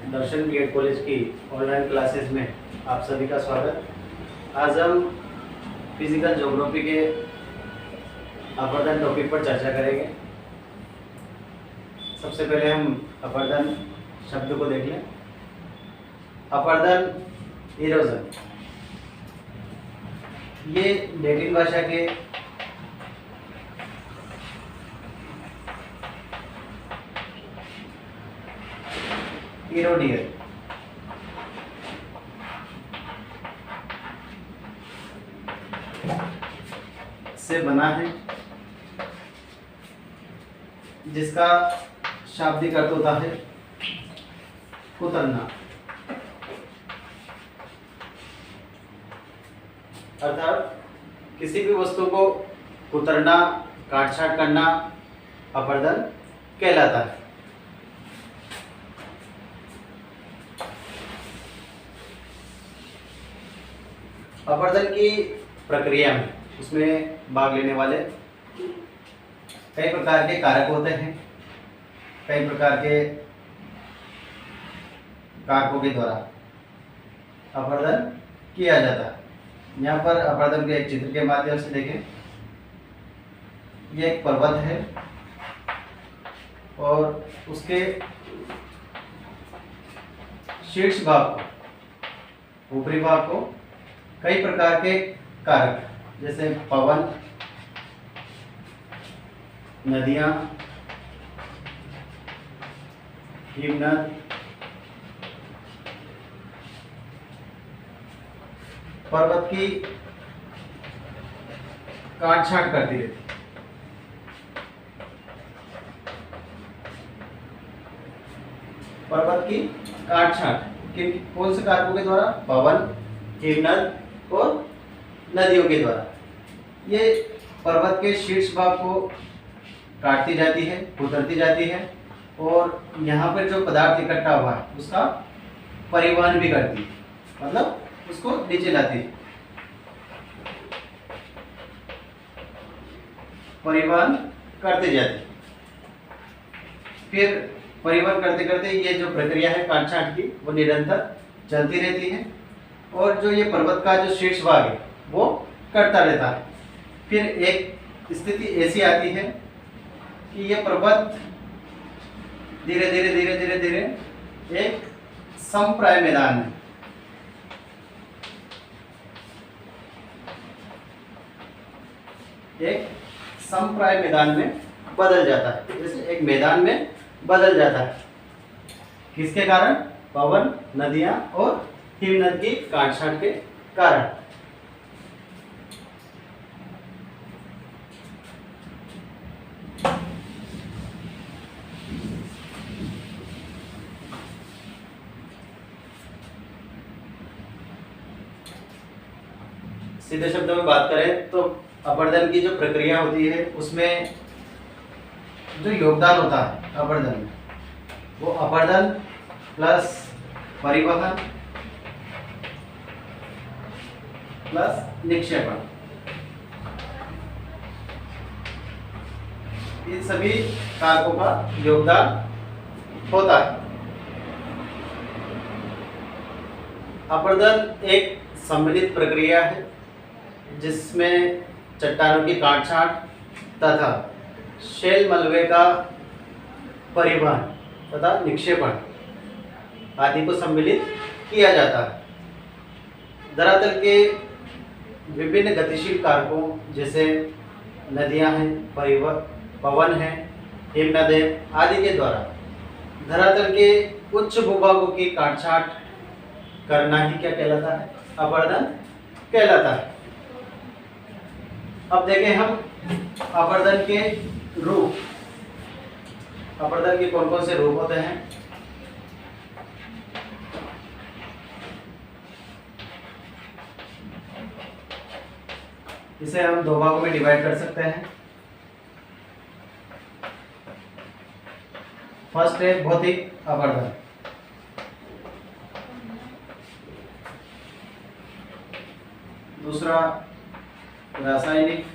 दर्शन BEd college की online classes में आप सभी का स्वागत। आज हम फिजिकल ज्योग्राफी के अपरदन टॉपिक पर चर्चा करेंगे। सबसे पहले हम अपरदन शब्द को देख लें। अपरदन इरोजन, ये लैटिन भाषा के इरोडियर से बना है, जिसका शाब्दिक अर्थ होता है कुतरना। अर्थात किसी भी वस्तु को कुतरना, काट-छांट करना अपरदन कहलाता है। अपरदन की प्रक्रिया में उसमें भाग लेने वाले कई प्रकार के कारक होते हैं। कई प्रकार के कारकों के द्वारा अपरदन किया जाता है। यहाँ पर अपरदन के एक चित्र के माध्यम से देखें। ये एक पर्वत है और उसके शीर्ष भाग को, ऊपरी भाग को कई प्रकार के कारक जैसे पवन, नदियां, हिमनद, पर्वत की काट-छांट करती रहती। पर्वत की काट-छांट कौन से कारकों के द्वारा? पवन, हिमनद और नदियों के द्वारा। ये पर्वत के शीर्ष भाग को काटती जाती है, कुतरती जाती है और यहाँ पर जो पदार्थ इकट्ठा हुआ है उसका परिवहन भी करती है, मतलब उसको नीचे लाती है। परिवहन करते जाती है। फिर परिवहन करते करते ये जो प्रक्रिया है काट-छांट की वो निरंतर चलती रहती है और जो ये पर्वत का जो शीर्ष भाग है वो कटता रहता है। फिर एक स्थिति ऐसी आती है कि ये पर्वत धीरे धीरे धीरे धीरे धीरे एक समप्राय मैदान में, एक समप्राय मैदान में बदल जाता है। जैसे एक मैदान में बदल जाता है। किसके कारण? पवन, नदियां और हिमनद की काट-छांट के कारण। सीधे शब्दों में बात करें तो अपरदन की जो प्रक्रिया होती है उसमें जो योगदान होता है अपरदन में, वो अपरदन प्लस परिवहन प्लस निक्षेपण, इन सभी कारकों का योगदान होता है। अपरदन एक सम्मिलित प्रक्रिया है जिसमें चट्टानों की काट-छांट तथा शेल मलबे का परिवहन तथा निक्षेपण आदि को सम्मिलित किया जाता है। धरातल के विभिन्न गतिशील कारकों जैसे नदियां हैं, पवन है, हिमनद है आदि के द्वारा धरातल के उच्च भूभागों की काट-छांट करना ही क्या कहलाता है? अपरदन कहलाता है। अब देखें हम अपरदन के रूप। अपरदन के कौन कौन से रूप होते हैं? इसे हम दो भागों में डिवाइड कर सकते हैं। फर्स्ट है भौतिक अपरदन, दूसरा रासायनिक,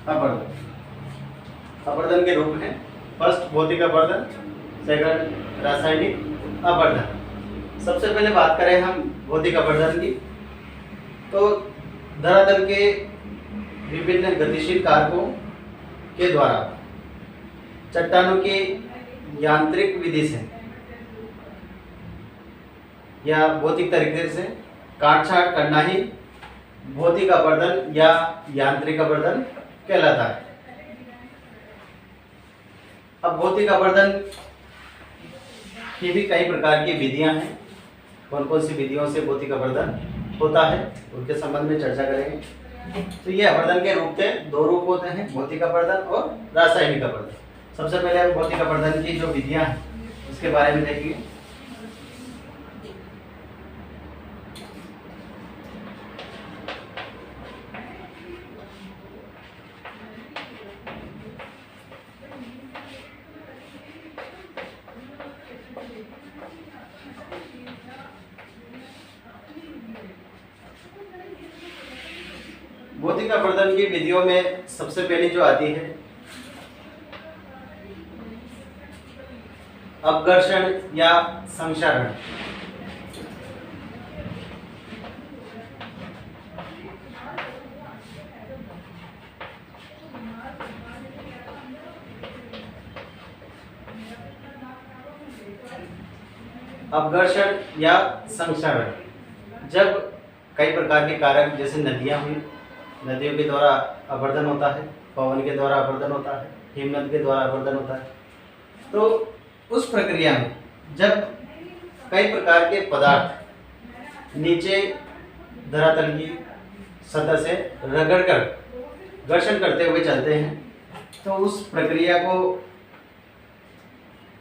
अपरदन। अपरदन के रूप हैं, फर्स्ट भौतिक अपरदन, सेकंड रासायनिक अपरदन। सबसे पहले बात करें हम भौतिक अपरदन की, तो धरातल के विभिन्न गतिशील कारकों के द्वारा चट्टानों की यांत्रिक विधि से या भौतिक तरीके से काट-छाँट करना ही भौतिक अपरदन या यांत्रिक अपरदन कहलाता है। अब भौतिक अपरदन की भी कई प्रकार की विधियां हैं। कौन कौन सी विधियों से भौतिक अपरदन होता है उनके संबंध में चर्चा करेंगे। तो ये अपरदन के रूप थे, दो रूप होते हैं, भौतिक अपरदन और रासायनिक अपरदन। सबसे पहले हम भौतिक अपरदन की जो विधियां हैं उसके बारे में देखेंगे। भौतिक अपरदन की विधियों में सबसे पहली जो आती है अपघर्षण या संक्षारण। अपघर्षण या संक्षारण, जब कई प्रकार के कारक जैसे नदियां हुई, नदियों के द्वारा अपरदन होता है, पवन के द्वारा अपरदन होता है, हिमनद के द्वारा अपरदन होता है। तो उस प्रक्रिया में जब कई प्रकार के पदार्थ नीचे धरातल की सतह से रगड़कर घर्षण करते हुए चलते हैं, तो उस प्रक्रिया को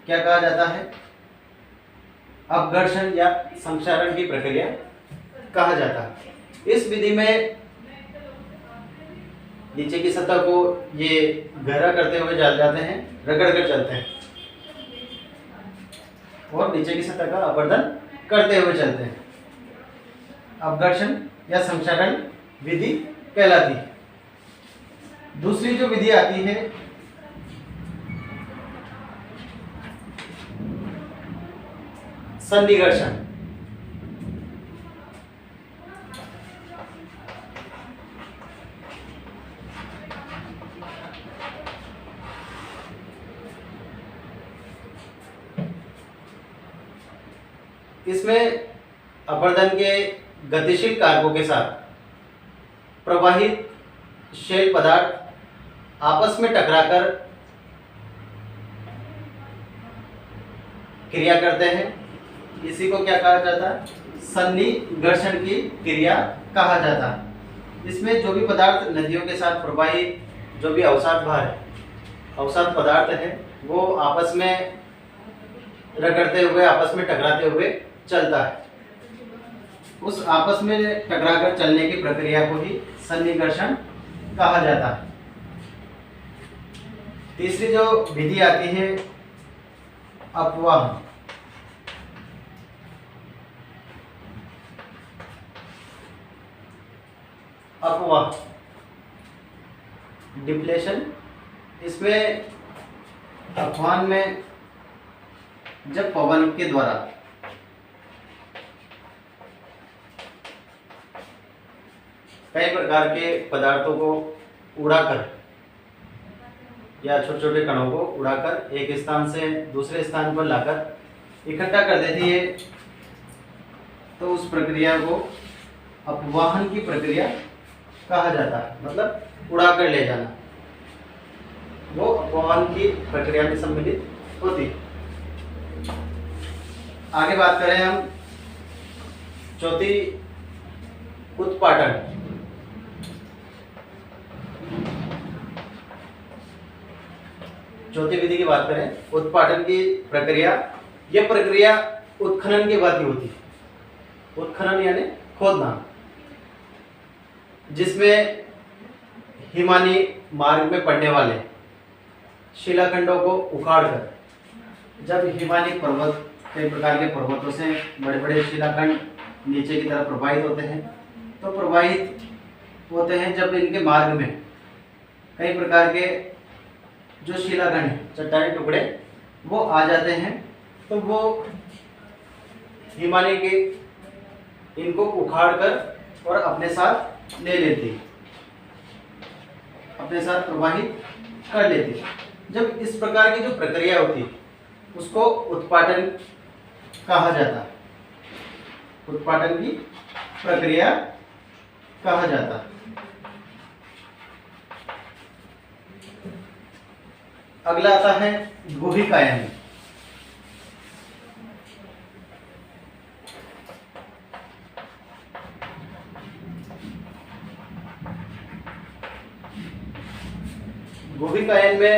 क्या कहा जाता है? अपघर्षण या संक्षारण की प्रक्रिया कहा जाता है। इस विधि में नीचे की सतह को ये गहरा करते हुए चल जाते हैं, रगड़ कर चलते हैं और नीचे की सतह का अपरदन करते हुए चलते हैं। अपघर्षण या संक्षारण विधि कहलाती है। दूसरी जो विधि आती है सन्निकर्षण। इसमें अपरदन के गतिशील कारकों के साथ प्रवाहित शेल पदार्थ आपस में टकराकर क्रिया करते हैं। इसी को क्या कहा जाता है? सन्निकर्षण की क्रिया कहा जाता है। इसमें जो भी पदार्थ नदियों के साथ प्रवाहित, जो भी अवसाद भार है, अवसाद पदार्थ है, वो आपस में रगड़ते हुए, आपस में टकराते हुए चलता है। उस आपस में टकराकर चलने की प्रक्रिया को ही सन्निकर्षण कहा जाता है। तीसरी जो विधि आती है अपवाहन। अपवाह, डिप्लेशन। इसमें अपवाहन में जब पवन के द्वारा कई प्रकार के पदार्थों को उड़ाकर या छोटे छोटे कणों को उड़ाकर एक स्थान से दूसरे स्थान पर लाकर इकट्ठा कर देती है, तो उस प्रक्रिया को अपवाहन की प्रक्रिया कहा जाता है। मतलब उड़ाकर ले जाना, वो अपवाहन की प्रक्रिया में सम्मिलित होती है। आगे बात करें हम चौथी उत्पाटन। चौथी विधि की बात करें, उत्पाटन की प्रक्रिया। यह प्रक्रिया उत्खनन के बाद ही होती है। उत्खनन यानी खोदना, जिसमें हिमानी मार्ग में पड़ने वाले शिलाखंडों को उखाड़कर, जब हिमानी पर्वत, कई प्रकार के पर्वतों से बड़े बड़े शिलाखंड नीचे की तरफ प्रवाहित होते हैं, तो प्रवाहित होते हैं जब इनके मार्ग में कई प्रकार के जो शिलाखंड चट्टानी टुकड़े वो आ जाते हैं, तो वो हिमालय के इनको उखाड़ कर और अपने साथ ले लेती, अपने साथ प्रवाहित कर लेती। जब इस प्रकार की जो प्रक्रिया होती उसको उत्पाटन कहा जाता है, उत्पाटन की प्रक्रिया कहा जाता है। अगला आता है गुहिकायन। गुहिकायन में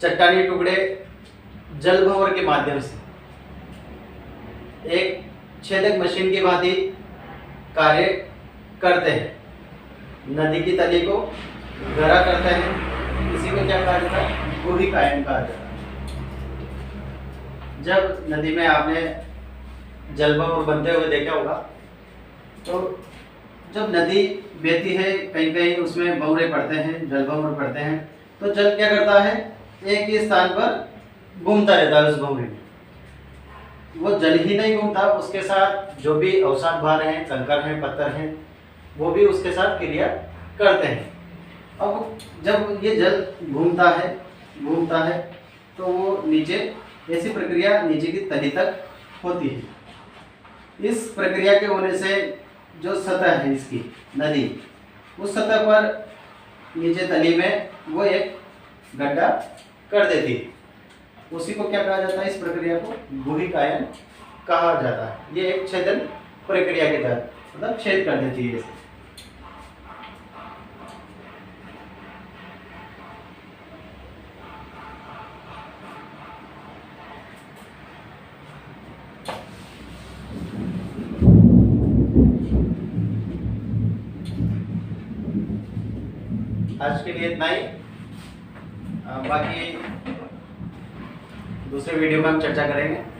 चट्टानी टुकड़े जल भंवर के माध्यम से एक छेदक मशीन की भांति कार्य करते हैं, नदी की तली को गहरा करते हैं। इसी को क्या कहा जाता है? गुहिकायन कहा जाता है। जब नदी में आपने जल भंवर बनते हुए देखा होगा, तो जब नदी बहती है कहीं कहीं उसमें भंवरे पड़ते हैं, जल भंवर पड़ते हैं, तो जल क्या करता है? एक ही स्थान पर घूमता रहता है। उस भंवरे में वो जल ही नहीं घूमता, उसके साथ जो भी अवसाद भार हैं, कंकर हैं, पत्थर हैं, वो भी उसके साथ क्रिया करते हैं। अब जब ये जल घूमता है तो वो नीचे, ऐसी प्रक्रिया नीचे की तली तक होती है। इस प्रक्रिया के होने से जो सतह है इसकी नदी, उस सतह पर नीचे तली में वो एक गड्ढा कर देती है। उसी को क्या कहा जाता है? इस प्रक्रिया को गुहिकायन कहा जाता है। ये एक छेदन प्रक्रिया के तहत मतलब छेद कर देती है। आज के लिए इतना ही। बाकी दूसरे वीडियो में हम चर्चा करेंगे।